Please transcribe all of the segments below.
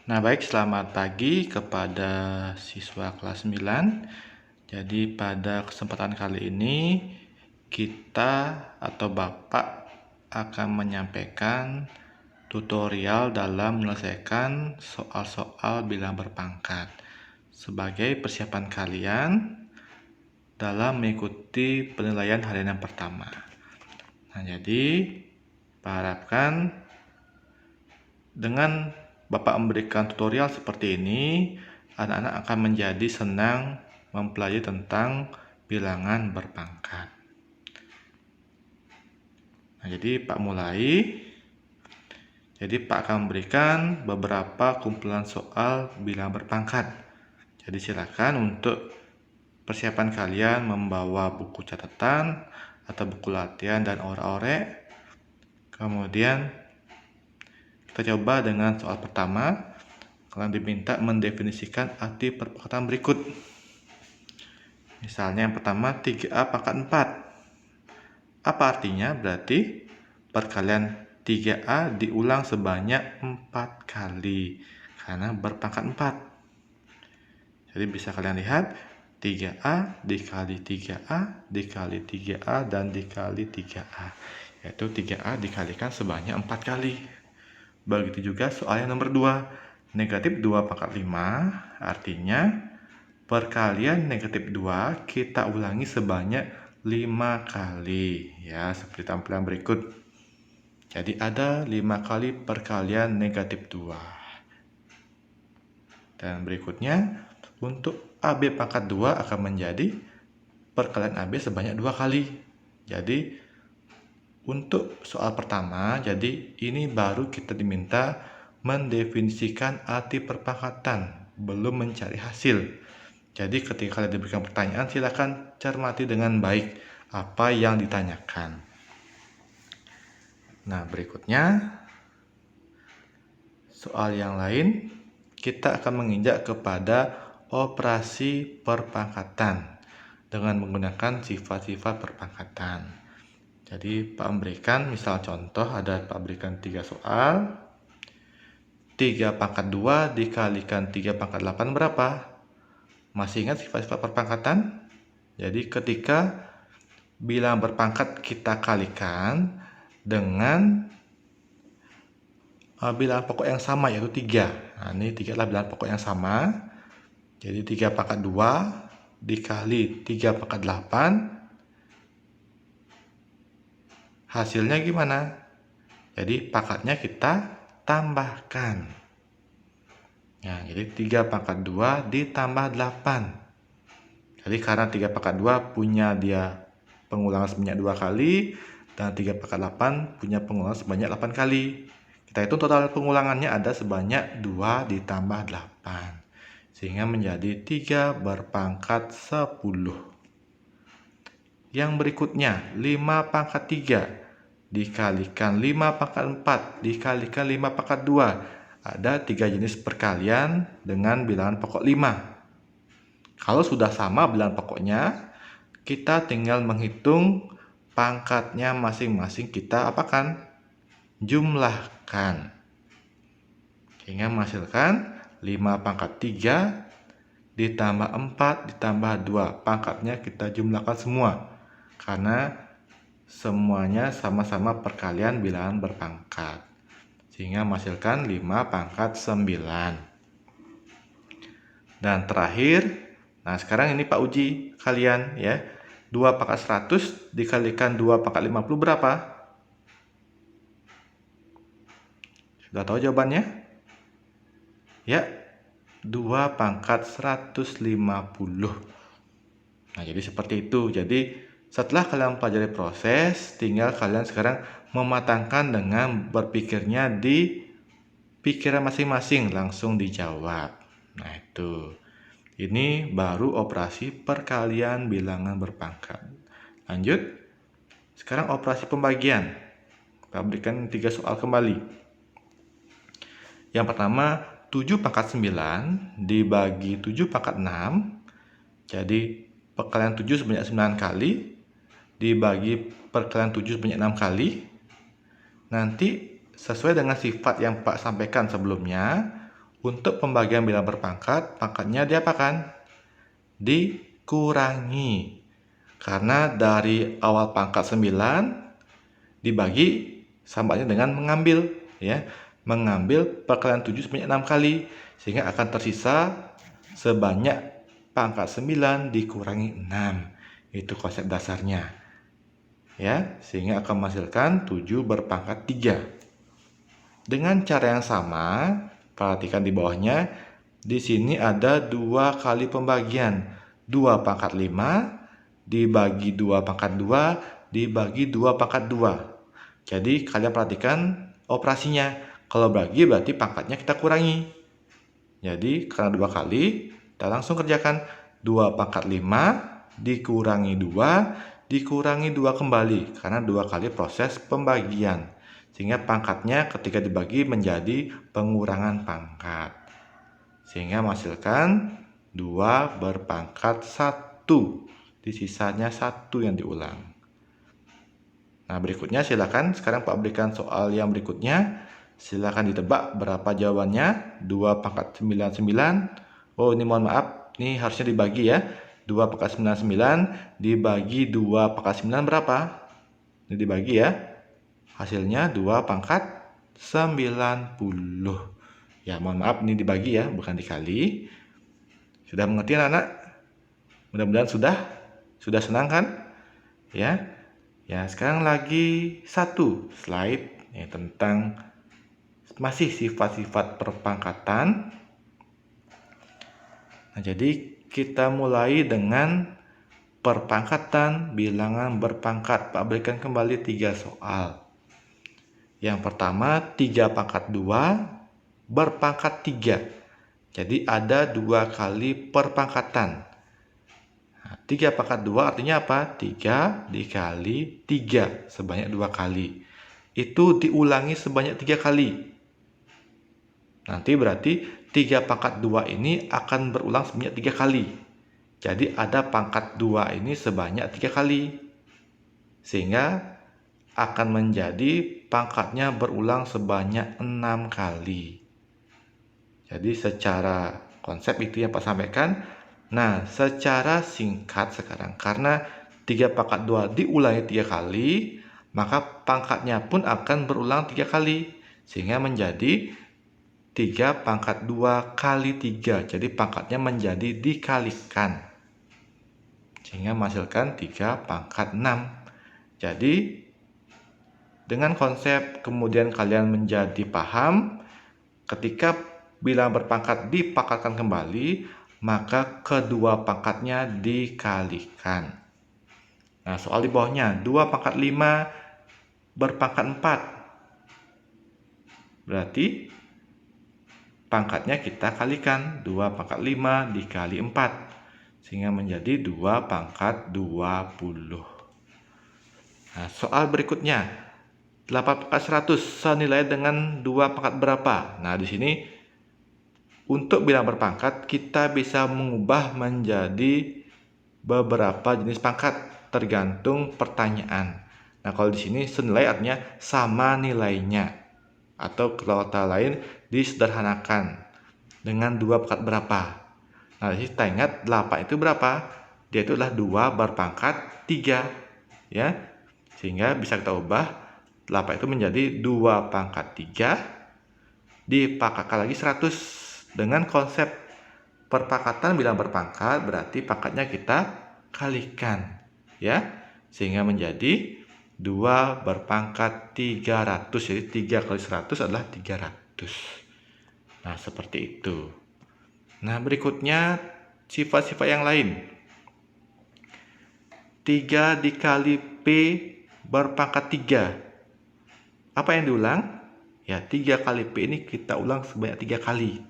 Nah, baik, selamat pagi kepada siswa kelas 9. Jadi, pada kesempatan kali ini, kita atau Bapak akan menyampaikan tutorial dalam menyelesaikan soal-soal bilang berpangkat sebagai persiapan kalian dalam mengikuti penilaian harian yang pertama. Nah, jadi, Pak harapkan dengan Bapak memberikan tutorial seperti ini, anak-anak akan menjadi senang mempelajari tentang bilangan berpangkat. Nah, jadi Pak mulai. Jadi Pak akan memberikan beberapa kumpulan soal bilangan berpangkat. Jadi silakan untuk persiapan kalian membawa buku catatan atau buku latihan dan orek-orek. Kemudian kita coba dengan soal pertama. Kalian diminta mendefinisikan arti perpangkatan berikut. Misalnya yang pertama 3A pangkat 4. Apa artinya? Berarti perkalian 3A diulang sebanyak 4 kali karena berpangkat 4. Jadi bisa kalian lihat 3A dikali 3A dikali 3A dan dikali 3A, yaitu 3A dikalikan sebanyak 4 kali. Begitu juga soal yang nomor 2, negatif 2 pangkat 5, artinya perkalian negatif 2 kita ulangi sebanyak 5 kali, ya, seperti tampilan berikut. Jadi ada 5 kali perkalian negatif 2. Dan berikutnya, untuk AB pangkat 2 akan menjadi perkalian AB sebanyak 2 kali. Jadi untuk soal pertama, jadi ini baru kita diminta mendefinisikan arti perpangkatan, belum mencari hasil. Jadi ketika kalian diberikan pertanyaan, silakan cermati dengan baik apa yang ditanyakan. Nah, berikutnya soal yang lain, kita akan menginjak kepada operasi perpangkatan dengan menggunakan sifat-sifat perpangkatan. Jadi Pak memberikan misal contoh, ada Pak berikan 3 soal. 3 pangkat 2 dikalikan 3 pangkat 8 berapa? Masih ingat sifat-sifat perpangkatan? Jadi ketika bilangan berpangkat kita kalikan dengan bilangan pokok yang sama, yaitu 3. Nah, ini 3 adalah bilangan pokok yang sama. Jadi 3 pangkat 2 dikali 3 pangkat 8. Hasilnya gimana? Jadi pangkatnya kita tambahkan. Nah, jadi 3 pangkat 2 ditambah 8. Jadi karena 3 pangkat 2 punya dia pengulangan sebanyak 2 kali, dan 3 pangkat 8 punya pengulangan sebanyak 8 kali. Kita hitung total pengulangannya ada sebanyak 2 ditambah 8. Sehingga menjadi 3 berpangkat 10. Yang berikutnya, 5 pangkat 3 dikalikan 5 pangkat 4 dikalikan 5 pangkat 2. Ada 3 jenis perkalian dengan bilangan pokok 5. Kalau sudah sama bilangan pokoknya, kita tinggal menghitung pangkatnya masing-masing, kita apakan? Jumlahkan. Sehingga menghasilkan 5 pangkat 3 ditambah 4 ditambah 2. Pangkatnya kita jumlahkan semua, karena semuanya sama-sama perkalian bilangan berpangkat. Sehingga menghasilkan 5 pangkat 9. Dan terakhir, nah sekarang ini Pak uji kalian, ya. 2 pangkat 100 dikalikan 2 pangkat 50 berapa? Sudah tahu jawabannya? Ya, 2 pangkat 150. Nah, jadi seperti itu. Jadi setelah kalian pelajari proses, tinggal kalian sekarang mematangkan dengan berpikirnya di pikiran masing-masing, langsung dijawab. Nah, itu. Ini baru operasi perkalian bilangan berpangkat. Lanjut. Sekarang operasi pembagian. Kita berikan 3 soal kembali. Yang pertama, 7 pangkat 9 dibagi 7 pangkat 6. Jadi perkalian 7 sebanyak 9 kali dibagi perkalian 7 sebanyak 6 kali. Nanti sesuai dengan sifat yang Pak sampaikan sebelumnya, Untuk pembagian bilang berpangkat, pangkatnya diapakan? Dikurangi. Karena dari awal pangkat 9 dibagi samanya dengan mengambil, ya. Mengambil perkalian 7 sebanyak 6 kali, sehingga akan tersisa sebanyak pangkat 9 dikurangi 6. Itu konsep dasarnya. Ya, sehingga akan menghasilkan 7 berpangkat 3. Dengan cara yang sama, perhatikan di bawahnya, di sini ada 2 kali pembagian. 2 pangkat 5 dibagi 2 pangkat 2 dibagi 2 pangkat 2. Jadi kalian perhatikan operasinya. Kalau bagi berarti pangkatnya kita kurangi. Jadi karena 2 kali, kita langsung kerjakan 2 pangkat 5 dikurangi 2 dikurangi 2 kembali. Karena 2 kali proses pembagian. Sehingga pangkatnya ketika dibagi menjadi pengurangan pangkat. Sehingga menghasilkan 2 berpangkat 1. Di sisanya 1 yang diulang. Nah, berikutnya silakan sekarang Pak berikan soal yang berikutnya. Silakan ditebak berapa jawabannya. 2 pangkat 99. Oh, ini mohon maaf. Ini harusnya dibagi ya. 2 pangkat 99 dibagi 2 pangkat 9 berapa? Ini dibagi ya. Hasilnya 2 pangkat 90. Ya, mohon maaf ini dibagi ya, bukan dikali. Sudah mengerti anak-anak? Mudah-mudahan sudah senang kan? Ya. Ya, sekarang lagi satu slide ya, tentang masih sifat-sifat perpangkatan. Nah, jadi kita mulai dengan perpangkatan bilangan berpangkat. Pak berikan kembali 3 soal. Yang pertama 3 pangkat 2 berpangkat 3. Jadi ada 2 kali perpangkatan. 3 pangkat 2 artinya apa? 3 dikali 3 sebanyak 2 kali. Itu diulangi sebanyak 3 kali. Nanti berarti 3 pangkat 2 ini akan berulang sebanyak 3 kali. Jadi ada pangkat 2 ini sebanyak 3 kali. Sehingga akan menjadi pangkatnya berulang sebanyak 6 kali. Jadi secara konsep itu yang Pak sampaikan. Nah, secara singkat sekarang, karena 3 pangkat 2 diulangi 3 kali, maka pangkatnya pun akan berulang 3 kali. Sehingga menjadi 3 pangkat 2 kali 3. Jadi pangkatnya menjadi dikalikan. Sehingga menghasilkan 3 pangkat 6. Jadi dengan konsep kemudian kalian menjadi paham, ketika bilangan berpangkat dipangkatkan kembali, maka kedua pangkatnya dikalikan. Nah, soal di bawahnya 2 pangkat 5 berpangkat 4. Berarti pangkatnya kita kalikan. 2 pangkat 5 dikali 4. Sehingga menjadi 2 pangkat 20. Nah, soal berikutnya 8 pangkat 100 senilai dengan 2 pangkat berapa? Nah, di sini untuk bilangan berpangkat kita bisa mengubah menjadi beberapa jenis pangkat tergantung pertanyaan. Nah, kalau di sini senilai artinya sama nilainya, atau kalau kata lain disederhanakan dengan 2 pangkat berapa. Nah, di sini kita ingat 8 itu berapa? Dia itu adalah 2 berpangkat 3 ya. Sehingga bisa kita ubah 8 itu menjadi 2 pangkat 3 dipangkatkan lagi 100. Dengan konsep perpangkatan bilangan berpangkat berarti pangkatnya kita kalikan ya, sehingga menjadi 2 berpangkat 300. Jadi 3 kali 100 adalah 300. Nah, seperti itu. Nah, berikutnya sifat-sifat yang lain. 3 dikali P berpangkat 3. Apa yang diulang? Ya, 3 kali P ini kita ulang sebanyak 3 kali.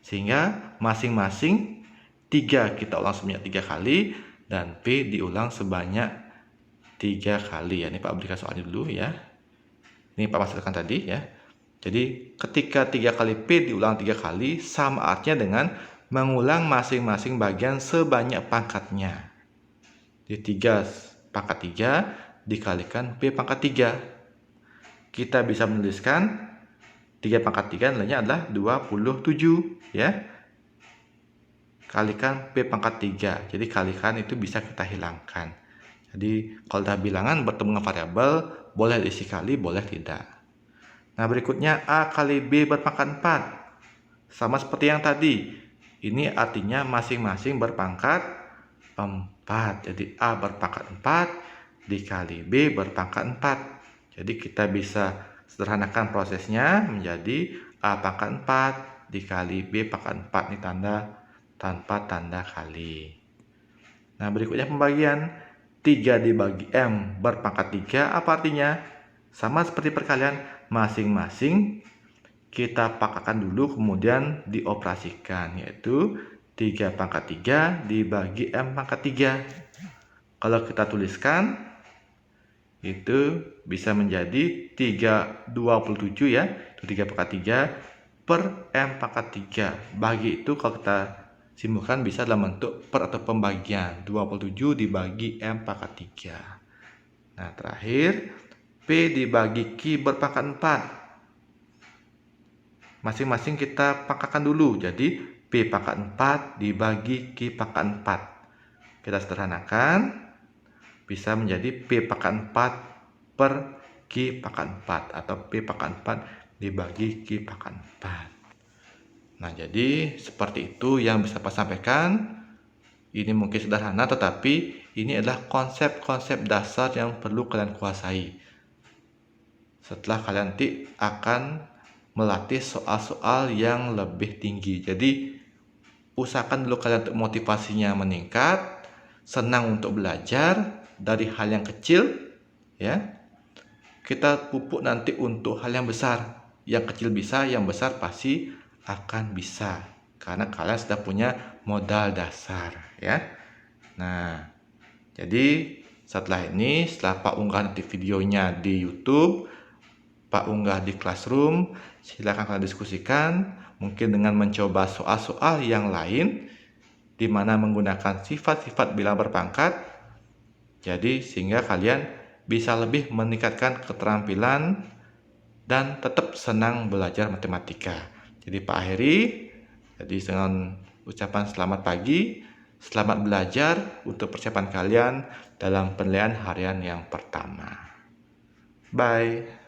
Sehingga masing-masing 3 kita ulang sebanyak 3 kali dan P diulang sebanyak 3 kali. Ya, ini Pak berikan soalnya dulu ya. Ini Pak masukkan tadi ya. Jadi ketika 3 kali P diulang 3 kali sama artinya dengan mengulang masing-masing bagian sebanyak pangkatnya. Jadi 3 pangkat 3 dikalikan P pangkat 3. Kita bisa menuliskan 3 pangkat 3 nilainya adalah 27 ya. Kalikan P pangkat 3. Jadi kalikan itu bisa kita hilangkan. Jadi kalau ada bilangan bertemu dengan variabel, boleh diisi kali, boleh tidak. Nah berikutnya A kali B berpangkat 4. Sama seperti yang tadi. Ini artinya masing-masing berpangkat 4. Jadi A berpangkat 4 dikali B berpangkat 4. Jadi kita bisa sederhanakan prosesnya menjadi A pangkat 4 dikali B pangkat 4. Ini tanda tanpa tanda kali. Nah berikutnya pembagian 3 dibagi M berpangkat 3. Apa artinya? Sama seperti perkalian, masing-masing kita pangkatkan dulu kemudian dioperasikan, yaitu 3 pangkat 3 dibagi M pangkat 3. Kalau kita tuliskan itu bisa menjadi 27 ya, itu 3 pangkat 3 per M pangkat 3. Bagi itu kalau kita simpulkan bisa dalam bentuk per atau pembagian, 27 dibagi M pangkat 3. Nah terakhir P dibagi Q berpangkat 4. Masing-masing kita pangkatkan dulu, jadi P pangkat 4 dibagi Q pangkat 4. Kita sederhanakan, bisa menjadi P pangkat 4 per Q pangkat 4 atau P pangkat 4 dibagi Q pangkat 4. Nah jadi seperti itu yang bisa saya sampaikan. Ini mungkin sederhana, tetapi ini adalah konsep-konsep dasar yang perlu kalian kuasai. Setelah kalian nanti akan melatih soal-soal yang lebih tinggi. Jadi usahakan dulu kalian untuk motivasinya meningkat, senang untuk belajar dari hal yang kecil ya. Kita pupuk nanti untuk hal yang besar. Yang kecil bisa, yang besar pasti akan bisa. Karena kalian sudah punya modal dasar ya. Nah, jadi setelah ini, setelah Pak unggah nanti videonya di YouTube, Pak unggah di Classroom, silakan kalian diskusikan, mungkin dengan mencoba soal-soal yang lain, di mana menggunakan sifat-sifat bilang berpangkat, jadi sehingga kalian bisa lebih meningkatkan keterampilan dan tetap senang belajar matematika. Jadi Pak akhiri, jadi dengan ucapan selamat pagi, selamat belajar untuk persiapan kalian dalam penilaian harian yang pertama. Bye.